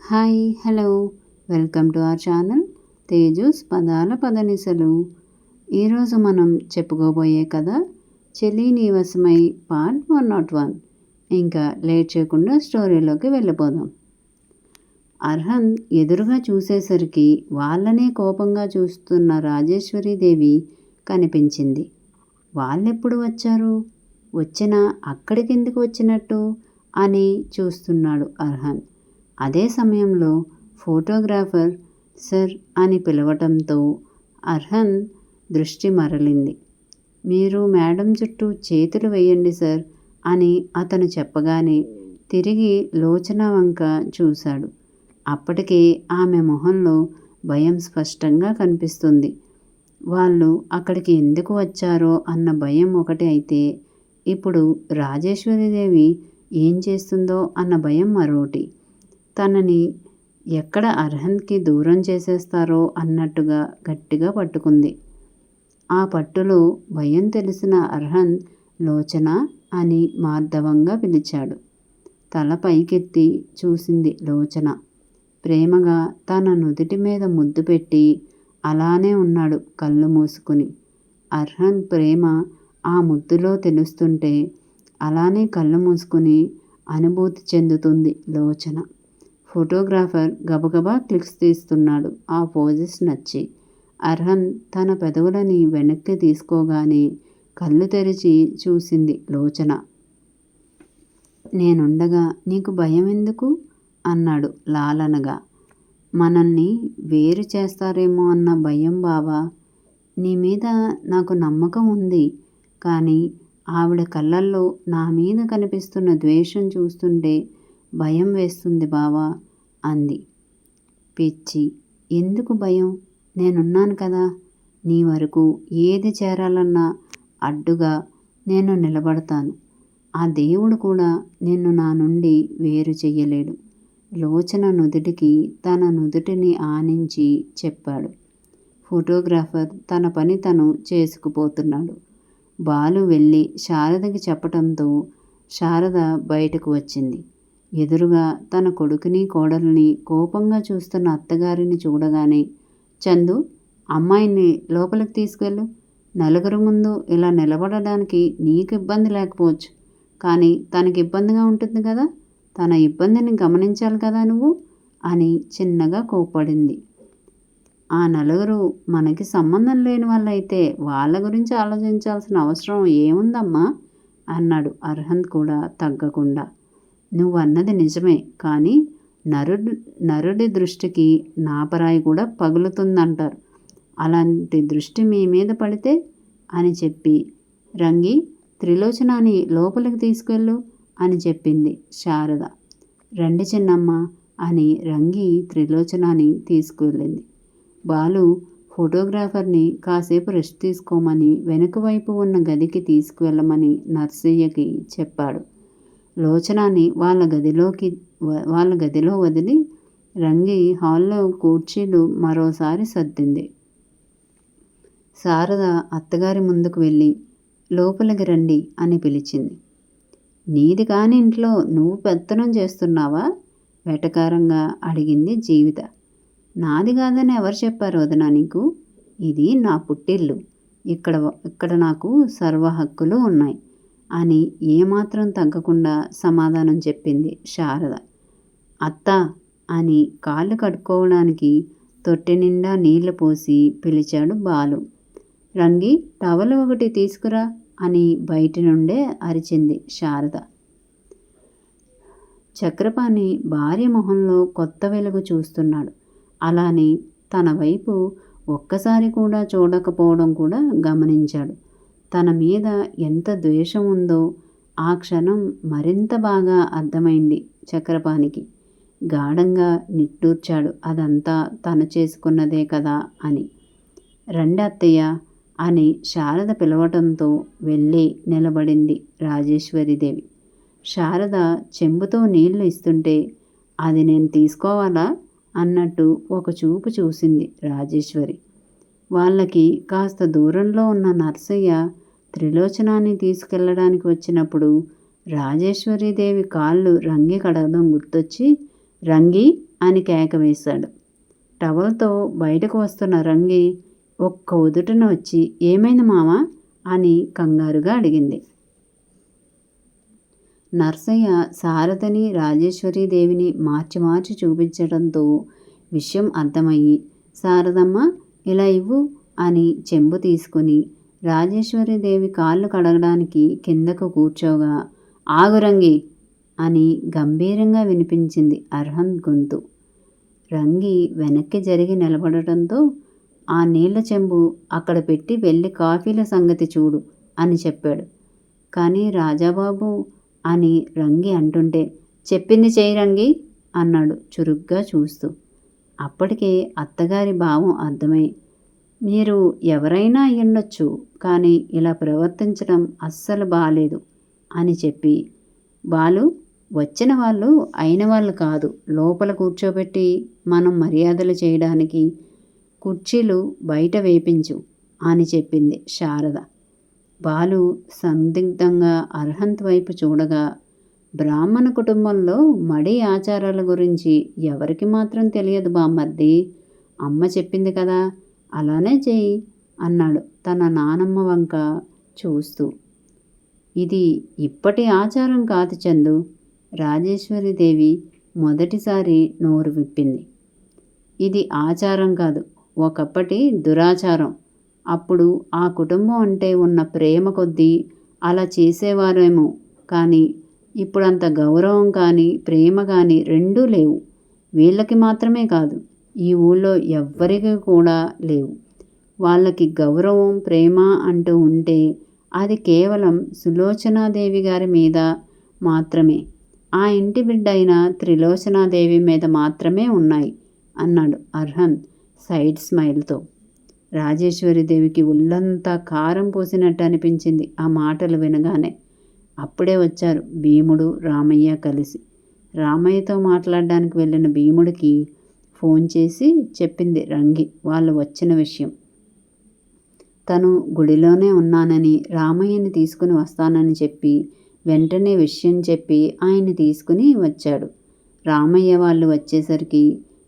Hi hello welcome to our channel Teju's పదాల పదనిసలు. ఈరోజు మనం చెప్పుకోబోయే కథ చెలి నీవసమై పార్ట్ 101. ఇంకా లేట్ చేయకుండా స్టోరీలోకి వెళ్ళిపోదాం. అర్హన్ ఎదురుగా చూసేసరికి వాళ్ళనే కోపంగా చూస్తున్న రాజేశ్వరీదేవి కనిపించింది. వాళ్ళెప్పుడు వచ్చారు, వచ్చినా అక్కడికెందుకు వచ్చినట్టు అని చూస్తున్నాడు అర్హన్. అదే సమయంలో ఫోటోగ్రాఫర్ సర్ అని పిలవటంతో అర్హన్ దృష్టి మరలింది. మీరు మేడం చుట్టూ చేతులు వేయండి సార్ అని అతను చెప్పగానే తిరిగి లోచన వంక చూశాడు. అప్పటికే ఆమె మొహంలో భయం స్పష్టంగా కనిపిస్తుంది. వాళ్ళు అక్కడికి ఎందుకు వచ్చారో అన్న భయం ఒకటి అయితే, ఇప్పుడు రాజేశ్వరీదేవి ఏం చేస్తుందో అన్న భయం మరోటి. తనని ఎక్కడ అర్హన్కి దూరం చేసేస్తారో అన్నట్టుగా గట్టిగా పట్టుకుంది. ఆ పట్టులో భయం తెలిసిన అర్హన్ లోచన అని మార్దవంగా పిలిచాడు. తల పైకెత్తి చూసింది లోచన. ప్రేమగా తన నుదుటి మీద ముద్దు పెట్టి అలానే ఉన్నాడు కళ్ళు మూసుకుని. అర్హన్ ప్రేమ ఆ ముద్దులో తెలుస్తుంటే అలానే కళ్ళు మూసుకుని అనుభూతి చెందుతుంది లోచన. ఫోటోగ్రాఫర్ గబగబా క్లిక్స్ తీస్తున్నాడు ఆ పోజెస్ నచ్చి. అర్హన్ తన పెదవులని వెనక్కి తీసుకోగానే కళ్ళు తెరిచి చూసింది లోచన. నేనుండగా నీకు భయం ఎందుకు అన్నాడు లాలనగా. మనల్ని వేరు చేస్తారేమో అన్న భయం బావా. నీ మీద నాకు నమ్మకం ఉంది, కానీ ఆవిడ కళ్ళల్లో నా మీద కనిపిస్తున్న ద్వేషం చూస్తుంటే భయం వేస్తుంది బావా అంది. పిచ్చి, ఎందుకు భయం? నేనున్నాను కదా. నీ వరకు ఏది చేరాలన్నా అడ్డుగా నేను నిలబడతాను. ఆ దేవుడు కూడా నిన్ను నా నుండి వేరు చెయ్యలేడు. లోచన నుదుటికి తన నుదుటిని ఆనించి చెప్పాడు. ఫోటోగ్రాఫర్ తన పని తను చేసుకుపోతున్నాడు. బాలు వెళ్ళి శారదకి చెప్పటంతో శారద బయటకు వచ్చింది. ఎదురుగా తన కొడుకుని కోడల్ని కోపంగా చూస్తున్న అత్తగారిని చూడగానే, చందు, అమ్మాయిని లోపలికి తీసుకెళ్ళు. నలుగురు ముందు ఇలా నిలబడడానికి నీకు ఇబ్బంది లేకపోవచ్చు, కానీ తనకి ఇబ్బందిగా ఉంటుంది కదా. తన ఇబ్బందిని గమనించాలి కదా నువ్వు అని చిన్నగా కోప్పడింది. ఆ నలుగురు మనకి సంబంధం లేని వాళ్ళైతే వాళ్ళ గురించి ఆలోచించాల్సిన అవసరం ఏముందమ్మా అన్నాడు అర్హన్ కూడా తగ్గకుండా. నువ్వన్నది నిజమే, కానీ నరుడి దృష్టికి నాపరాయి కూడా పగులుతుందంటారు. అలాంటి దృష్టి మీ మీద పడితే అని చెప్పి, రంగి, త్రిలోచనాని లోపలికి తీసుకెళ్ళు అని చెప్పింది శారద. రండి చిన్నమ్మ అని రంగి త్రిలోచనాని తీసుకువెళ్ళింది. బాలు ఫోటోగ్రాఫర్ని కాసేపు రెస్ట్ తీసుకోమని వెనుక వైపు ఉన్న గదికి తీసుకువెళ్ళమని నర్సయ్యకి చెప్పాడు. లోచనాని వాళ్ళ గదిలో వదిలి రంగి హాల్లో కుర్చీలు మరోసారి సర్దింది. శారద అత్తగారి ముందుకు వెళ్ళి లోపలికి రండి అని పిలిచింది. నీది కాని ఇంట్లో నువ్వు పెత్తనం చేస్తున్నావా వెటకారంగా అడిగింది జీవిత. నాది కాదని ఎవరు చెప్పారు వదినా నీకు? ఇది నా పుట్టిల్లు. ఇక్కడ నాకు సర్వ హక్కులు ఉన్నాయి అని ఏమాత్రం తగ్గకుండా సమాధానం చెప్పింది శారద. అత్త అని కాళ్ళు కడుక్కోవడానికి తొట్టె నిండా నీళ్లు పోసి పిలిచాడు బాలు. రంగి, టవల్ ఒకటి తీసుకురా అని బయటి నుండే అరిచింది శారద. చక్రపాణి భార్య మొహంలో కొత్త వెలుగు చూస్తున్నాడు. అలానే తన వైపు ఒక్కసారి కూడా చూడకపోవడం కూడా గమనించాడు. తన మీద ఎంత ద్వేషం ఉందో ఆ క్షణం మరింత బాగా అర్థమైంది చక్రపాణికి. గాఢంగా నిట్టూర్చాడు, అదంతా తను చేసుకున్నదే కదా అని. రండి అత్తయ్య అని శారద పిలవటంతో వెళ్ళి నిలబడింది రాజేశ్వరీదేవి. శారద చెంబుతో నీళ్లు ఇస్తుంటే, అది నేను తీసుకోవాలా అన్నట్టు ఒక చూపు చూసింది రాజేశ్వరి. వాళ్ళకి కాస్త దూరంలో ఉన్న నర్సయ్య త్రిలోచనాన్ని తీసుకెళ్ళడానికి వచ్చినప్పుడు రాజేశ్వరీదేవి కాళ్ళు రంగి కడగడం గుర్తొచ్చి, రంగి అని కేక వేశాడు. టవల్తో బయటకు వస్తున్న రంగి ఒక్క ఉదుటన వచ్చి ఏమైంది మావా అని కంగారుగా అడిగింది. నర్సయ్య శారదని రాజేశ్వరీదేవిని మార్చి మార్చి చూపించడంతో విషయం అర్థమయ్యి శారదమ్మ ఇలా ఇవ్వు అని చెంబు తీసుకుని రాజేశ్వరీదేవి కాళ్ళు కడగడానికి కిందకు కూర్చోగా ఆగురంగి అని గంభీరంగా వినిపించింది అర్హంత్ గొంతు. రంగి వెనక్కి జరిగి నిలబడటంతో ఆ నీళ్ల చెంబు అక్కడ పెట్టి వెళ్ళి కాఫీల సంగతి చూడు అని చెప్పాడు. కానీ రాజాబాబు అని రంగి అంటుంటే చెప్పింది చేయి రంగి అన్నాడు చురుగ్గా చూస్తూ. అప్పటికే అత్తగారి భావం అర్థమై మీరు ఎవరైనా అయ్యుండొచ్చు కానీ ఇలా ప్రవర్తించడం అస్సలు బాలేదు అని చెప్పి బాలు వచ్చిన వాళ్ళు అయిన వాళ్ళు కాదు, లోపల కూర్చోబెట్టి మనం మర్యాదలు చేయడానికి కుర్చీలు బయట వేపించు అని చెప్పింది శారద. బాలు సందిగ్ధంగా అర్హంత్ వైపు చూడగా బ్రాహ్మణ కుటుంబంలో మడి ఆచారాల గురించి ఎవరికి మాత్రం తెలియదు బామ్మర్ది, అమ్మ చెప్పింది కదా అలానే చెయ్యి అన్నాడు తన నానమ్మ వంక చూస్తూ. ఇది ఇప్పటి ఆచారం కాదు చందు, రాజేశ్వరీదేవి మొదటిసారి నోరు విప్పింది. ఇది ఆచారం కాదు, ఒకప్పటి దురాచారం. అప్పుడు ఆ కుటుంబం అంటే ఉన్న ప్రేమ కొద్దీ అలా చేసేవారేమో కానీ ఇప్పుడంత గౌరవం కానీ ప్రేమ కానీ రెండూ లేవు. వీళ్ళకి మాత్రమే కాదు, ఈ ఊళ్ళో ఎవ్వరికి కూడా లేవు. వాళ్ళకి గౌరవం ప్రేమ అంటూ ఉంటే అది కేవలం సులోచనాదేవి గారి మీద మాత్రమే, ఆ ఇంటి బిడ్డ అయిన త్రిలోచనాదేవి మీద మాత్రమే ఉన్నాయి అన్నాడు అర్హన్ సైడ్ స్మైల్తో. రాజేశ్వరీదేవికి ఒళ్ళంతా కారం పోసినట్టు అనిపించింది ఆ మాటలు వినగానే. అప్పుడే వచ్చారు భీముడు రామయ్య కలిసి. రామయ్యతో మాట్లాడడానికి వెళ్ళిన భీముడికి ఫోన్ చేసి చెప్పింది రంగి వాళ్ళు వచ్చిన విషయం. తను గుడిలోనే ఉన్నానని రామయ్యని తీసుకుని వస్తానని చెప్పి వెంటనే విషయం చెప్పి ఆయన్ని తీసుకుని వచ్చాడు. రామయ్య వాళ్ళు వచ్చేసరికి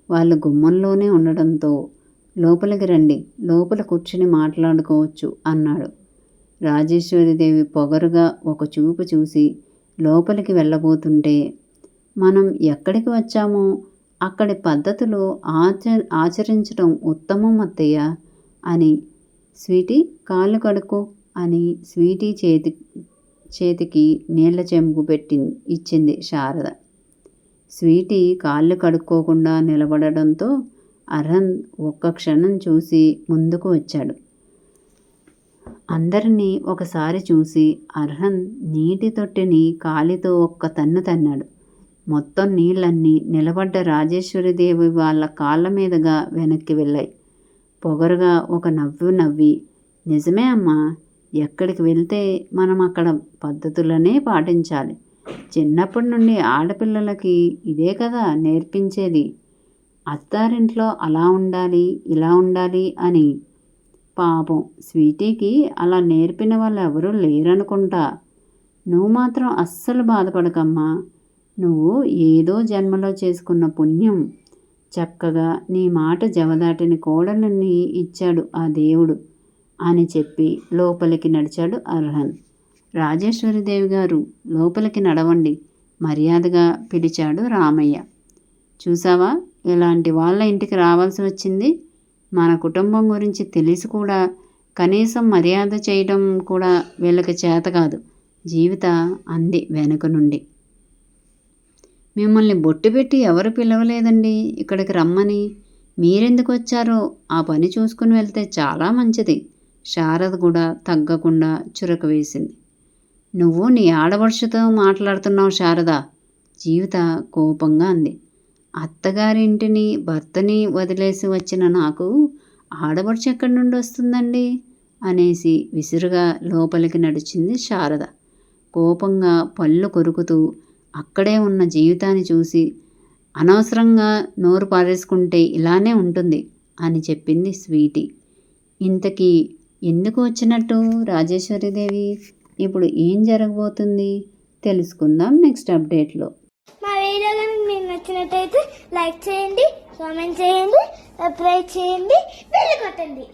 వాళ్ళు గుమ్మంలోనే ఉండడంతో లోపలికి రండి, లోపల కూర్చుని మాట్లాడుకోవచ్చు అన్నాడు. రాజేశ్వరీదేవి పొగరుగా ఒక చూపు చూసి లోపలికి వెళ్ళబోతుంటే మనం ఎక్కడికి వచ్చామో అక్కడి పద్ధతులు ఆచరించడం ఉత్తమం అత్తయ్య అని, స్వీటీ కాళ్ళు కడుక్కో అని స్వీటీ చేతికి నీళ్ల చెంబు ఇచ్చింది శారద. స్వీటీ కాళ్ళు కడుక్కోకుండా నిలబడడంతో అర్హన్ ఒక్క క్షణం చూసి ముందుకు వచ్చాడు. అందరినీ ఒకసారి చూసి అర్హన్ నీటి తొట్టిని కాలితో ఒక్క తన్ను తన్నాడు. మొత్తం నీళ్ళన్నీ నిలబడ్డ రాజేశ్వరీదేవి వాళ్ళ కాళ్ళ మీదుగా వెనక్కి వెళ్ళాయి. పొగరుగా ఒక నవ్వు నవ్వి నిజమే అమ్మా, ఎక్కడికి వెళ్తే మనం అక్కడ పద్ధతులనే పాటించాలి. చిన్నప్పటి నుండి ఆడపిల్లలకి ఇదే కదా నేర్పించేది, అత్తారింట్లో అలా ఉండాలి ఇలా ఉండాలి అని. పాపం స్వీటీకి అలా నేర్పిన వాళ్ళు ఎవరూ లేరనుకుంటా. నువ్వు మాత్రం అస్సలు బాధపడకమ్మా, నువ్వు ఏదో జన్మలో చేసుకున్న పుణ్యం. చక్కగా నీ మాట జవదాటిని కోడలని ఇచ్చాడు ఆ దేవుడు అని చెప్పి లోపలికి నడిచాడు అర్హన్. రాజేశ్వరీదేవి గారు లోపలికి నడవండి మర్యాదగా పిలిచాడు రామయ్య. చూసావా ఇలాంటి వాళ్ళ ఇంటికి రావాల్సి వచ్చింది, మన కుటుంబం గురించి తెలిసి కూడా కనీసం మర్యాద చేయడం కూడా వీళ్ళకి చేత కాదు జీవిత అంది వెనుక నుండి. మిమ్మల్ని బొట్టు పెట్టి ఎవరు పిలవలేదండి ఇక్కడికి రమ్మని, మీరెందుకు వచ్చారో ఆ పని చూసుకుని వెళ్తే చాలా మంచిది. శారద కూడా తగ్గకుండా చురక వేసింది. నువ్వు నీ ఆడపడుచుతో మాట్లాడుతున్నావు శారద, జీవిత కోపంగా అంది. అత్తగారింటిని భర్తని వదిలేసి వచ్చిన నాకు ఆడపడుచు ఎక్కడి నుండి వస్తుందండి అనేసి విసురుగా లోపలికి నడిచింది శారద. కోపంగా పళ్ళు కొరుకుతూ అక్కడే ఉన్న జీవితాన్ని చూసి అనవసరంగా నోరు పారేసుకుంటే ఇలానే ఉంటుంది అని చెప్పింది స్వీటీ. ఇంతకీ ఎందుకు వచ్చినట్టు రాజేశ్వరీదేవి, ఇప్పుడు ఏం జరగబోతుంది తెలుసుకుందాం నెక్స్ట్ అప్డేట్లో. మా వీడియో కనుక మీకు నచ్చినట్టయితే లైక్ చేయండి, కామెంట్ చేయండి, సబ్స్క్రైబ్ చేయండి, బెల్ కొట్టండి.